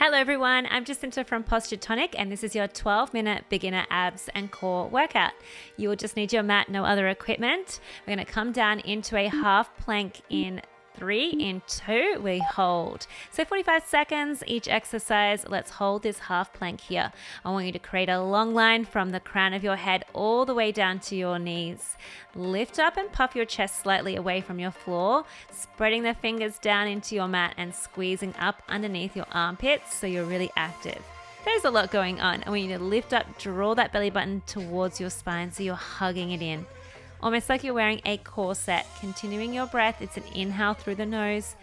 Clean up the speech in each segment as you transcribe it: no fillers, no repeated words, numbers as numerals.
Hello everyone, I'm Jacinta from Posture Tonic and this is your 12-minute beginner abs and core workout. You will just need your mat, no other equipment. We're going to come down into a half plank in 3, in 2, we hold. So 45 seconds each exercise. Let's hold this half plank here. I want you to create a long line from the crown of your head all the way down to your knees. Lift up and puff your chest slightly away from your floor, spreading the fingers down into your mat and squeezing up underneath your armpits so you're really active. There's a lot going on. I want you to lift up, draw that belly button towards your spine so you're hugging it in. Almost like you're wearing a corset. Continuing your breath, it's an inhale through the nose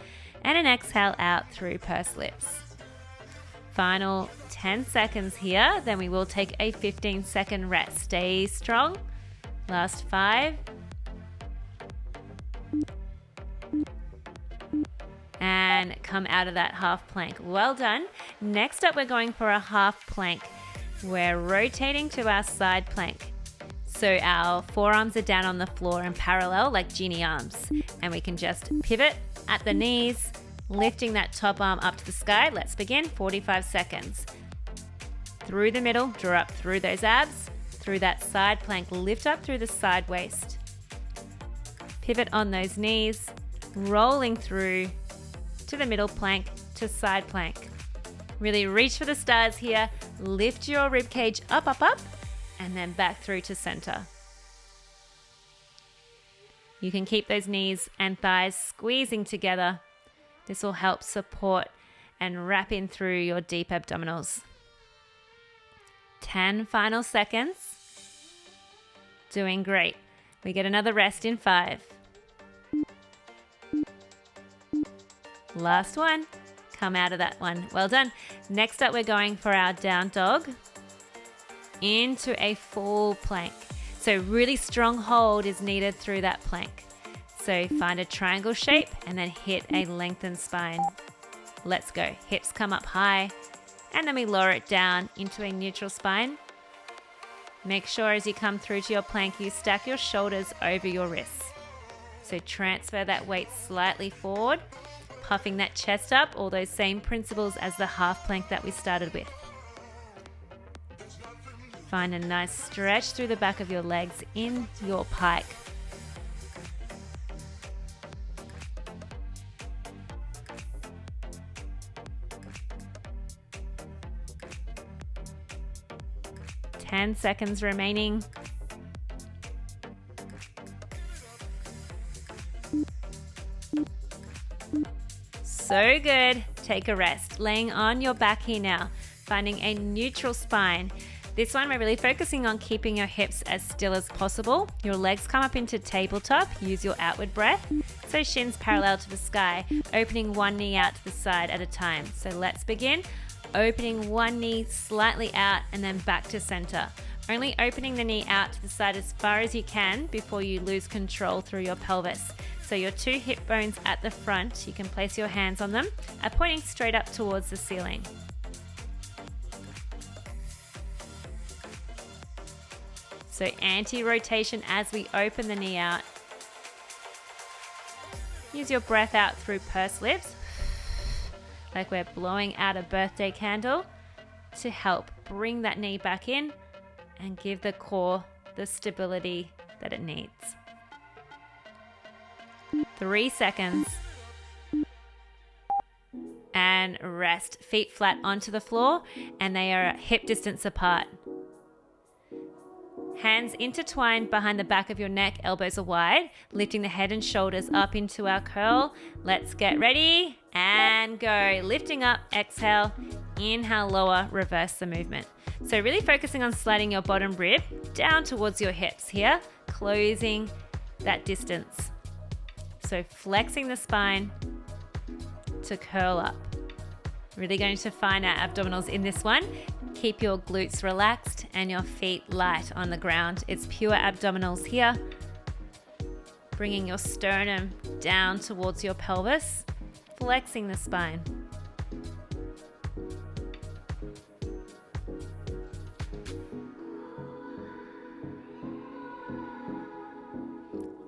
and an exhale out through pursed lips. Final 10 seconds here, then we will take a 15-second rest. Stay strong. Last 5. And come out of that half plank. Well done. Next up, we're going for a half plank. We're rotating to our side plank. So our forearms are down on the floor and parallel like genie arms. And we can just pivot at the knees, lifting that top arm up to the sky. Let's begin, 45 seconds. Through the middle, draw up through those abs. Through that side plank, lift up through the side waist. Pivot on those knees, rolling through to the middle plank to side plank. Really reach for the stars here. Lift your rib cage up, up, up. And then back through to center. You can keep those knees and thighs squeezing together. This will help support and wrap in through your deep abdominals. 10 final seconds. Doing great. We get another rest in 5. Last one. Come out of that one. Well done. Next up, we're going for our down dog. Into a full plank. So really strong hold is needed through that plank. So find a triangle shape and then hit a lengthened spine. Let's go. Hips come up high and then we lower it down into a neutral spine. Make sure as you come through to your plank, you stack your shoulders over your wrists. So transfer that weight slightly forward, puffing that chest up, all those same principles as the half plank that we started with. Find a nice stretch through the back of your legs in your pike. Ten seconds remaining. So good. Take a rest. Laying on your back here now, finding a neutral spine. This one, we're really focusing on keeping your hips as still as possible. Your legs come up into tabletop. Use your outward breath. So shins parallel to the sky, opening one knee out to the side at a time. So let's begin. Opening one knee slightly out and then back to center. Only opening the knee out to the side as far as you can before you lose control through your pelvis. So your 2 hip bones at the front, you can place your hands on them, are pointing straight up towards the ceiling. So anti-rotation as we open the knee out. Use your breath out through pursed lips, like we're blowing out a birthday candle, to help bring that knee back in and give the core the stability that it needs. 3 seconds. And rest. Feet flat onto the floor and they are hip distance apart. Hands intertwined behind the back of your neck, elbows are wide, lifting the head and shoulders up into our curl. Let's get ready and go. Lifting up, exhale, inhale, lower, reverse the movement. So really focusing on sliding your bottom rib down towards your hips here, closing that distance. So flexing the spine to curl up. Really going to find our abdominals in this one. Keep your glutes relaxed and your feet light on the ground. It's pure abdominals here. Bringing your sternum down towards your pelvis, flexing the spine.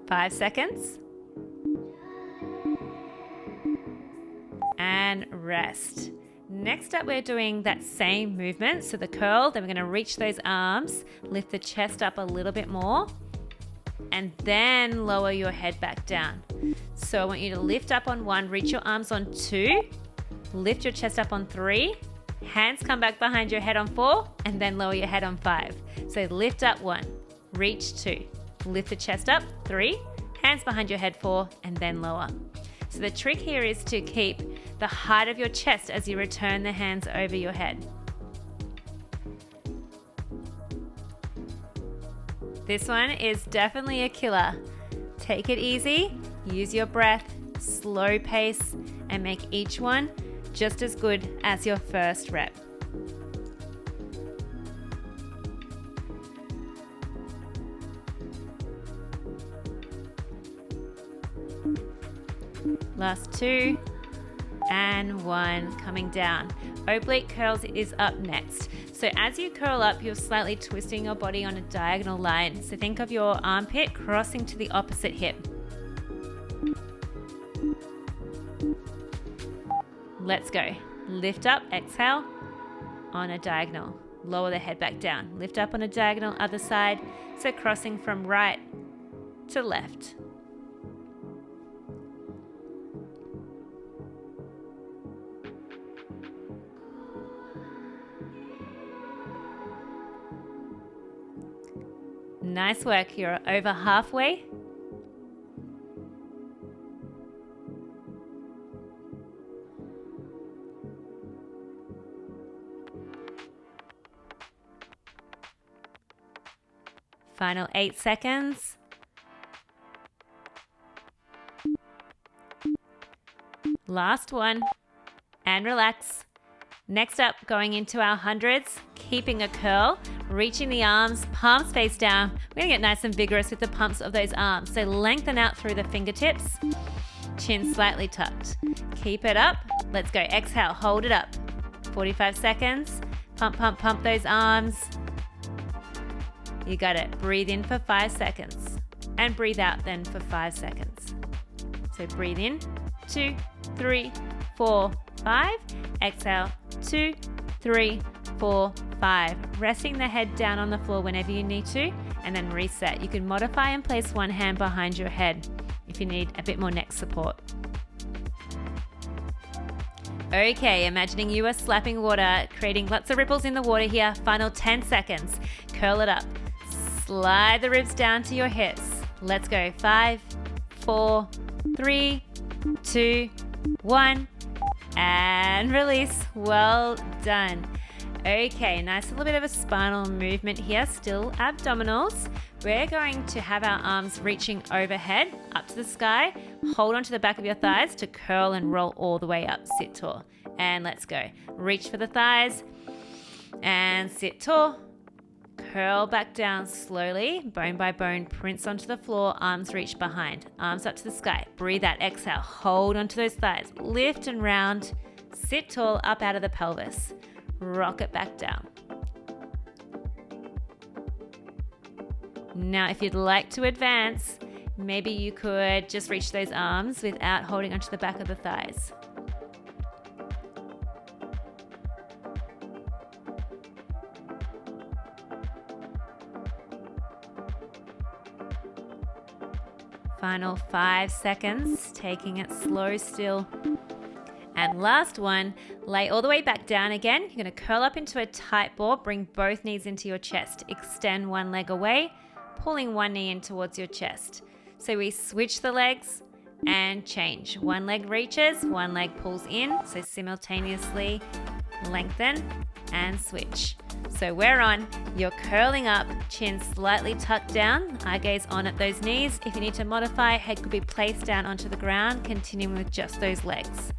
Five seconds. And rest. Next up, we're doing that same movement. So the curl, then we're going to reach those arms, lift the chest up a little bit more, and then lower your head back down. So I want you to lift up on 1, reach your arms on 2, lift your chest up on 3, hands come back behind your head on 4, and then lower your head on 5. So lift up 1, reach 2, lift the chest up 3, hands behind your head 4, and then lower. So the trick here is to keep the height of your chest as you return the hands over your head. This one is definitely a killer. Take it easy, use your breath, slow pace, and make each one just as good as your first rep. Last 2 and 1, coming down. Oblique curls is up next. So as you curl up, you're slightly twisting your body on a diagonal line. So think of your armpit crossing to the opposite hip. Let's go. Lift up, exhale, on a diagonal. Lower the head back down. Lift up on a diagonal, other side. So crossing from right to left. Nice work, you're over halfway. Final 8 seconds. Last one, and relax. Next up, going into our hundreds, keeping a curl, reaching the arms, palms face down. We're gonna get nice and vigorous with the pumps of those arms. So lengthen out through the fingertips, chin slightly tucked. Keep it up. Let's go. Exhale, hold it up. 45 seconds. Pump, pump, pump those arms. You got it. Breathe in for 5 seconds and breathe out then for 5 seconds. So breathe in, 2, 3, 4, 5. Exhale, 2, 3, 4, 5. Resting the head down on the floor whenever you need to, and then reset. You can modify and place one hand behind your head if you need a bit more neck support. Okay, imagining you are slapping water, creating lots of ripples in the water here. Final 10 seconds. Curl it up. Slide the ribs down to your hips. Let's go. 5, 4, 3, 2, 1. And release. Well done. Okay, nice little bit of a spinal movement here, still abdominals. We're going to have our arms reaching overhead, up to the sky. Hold onto the back of your thighs to curl and roll all the way up. Sit tall. And let's go. Reach for the thighs and sit tall. Curl back down slowly, bone by bone, prints onto the floor, arms reach behind, arms up to the sky. Breathe out, exhale, hold onto those thighs, lift and round, sit tall, up out of the pelvis, rock it back down. Now, if you'd like to advance, maybe you could just reach those arms without holding onto the back of the thighs. Final 5 seconds, taking it slow still. And last one, lay all the way back down again. You're going to curl up into a tight ball, bring both knees into your chest. Extend one leg away, pulling one knee in towards your chest. So we switch the legs and change. One leg reaches, one leg pulls in. So simultaneously lengthen and switch. So we're on, you're curling up, chin slightly tucked down, eye gaze on at those knees. If you need to modify, head could be placed down onto the ground, continuing with just those legs.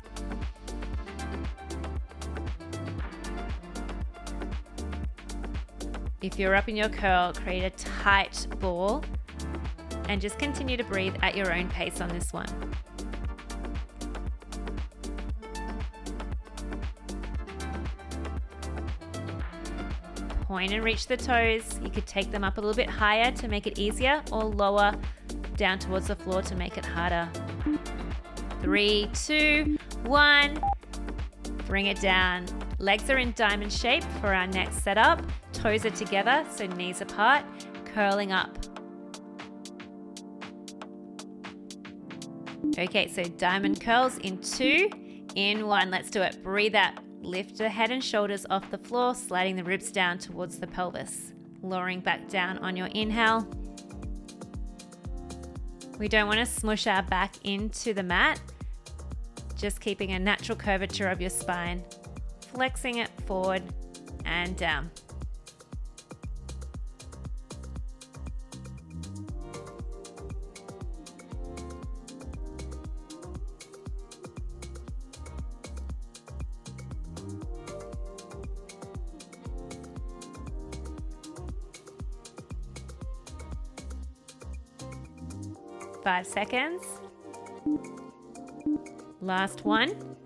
If you're up in your curl, create a tight ball and just continue to breathe at your own pace on this one. Point and reach the toes. You could take them up a little bit higher to make it easier, or lower down towards the floor to make it harder. 3, 2, 1. Bring it down. Legs are in diamond shape for our next setup. Toes are together, so knees apart, curling up. Okay, so diamond curls in 2, in 1. Let's do it. Breathe out. Lift the head and shoulders off the floor, sliding the ribs down towards the pelvis. Lowering back down on your inhale. We don't want to smush our back into the mat. Just keeping a natural curvature of your spine. Flexing it forward and down. Five seconds. Last one.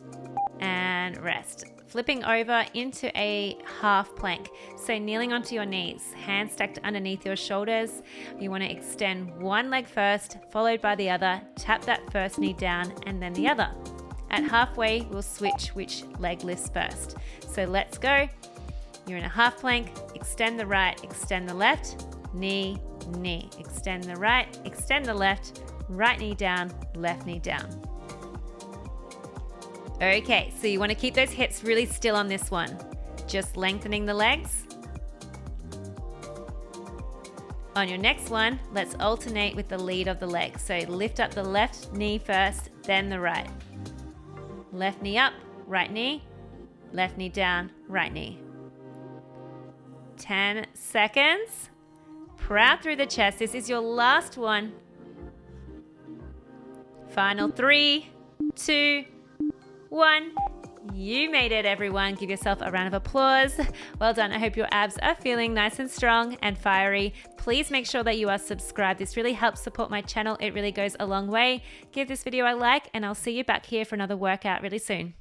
And rest. Flipping over into a half plank. So kneeling onto your knees, hands stacked underneath your shoulders. You want to extend one leg first, followed by the other. Tap that first knee down and then the other. At halfway, we'll switch which leg lifts first. So let's go. You're in a half plank. Extend the right, extend the left. Knee, knee. Extend the right, extend the left. Right knee down, left knee down. Okay, so you want to keep those hips really still on this one. Just lengthening the legs. On your next one, let's alternate with the lead of the leg. So lift up the left knee first, then the right. Left knee up, right knee. Left knee down, right knee. 10 seconds. Proud through the chest. This is your last one. Final 3, 2, 1. You made it, everyone. Give yourself a round of applause. Well done. I hope your abs are feeling nice and strong and fiery. Please make sure that you are subscribed. This really helps support my channel. It really goes a long way. Give this video a like, and I'll see you back here for another workout really soon.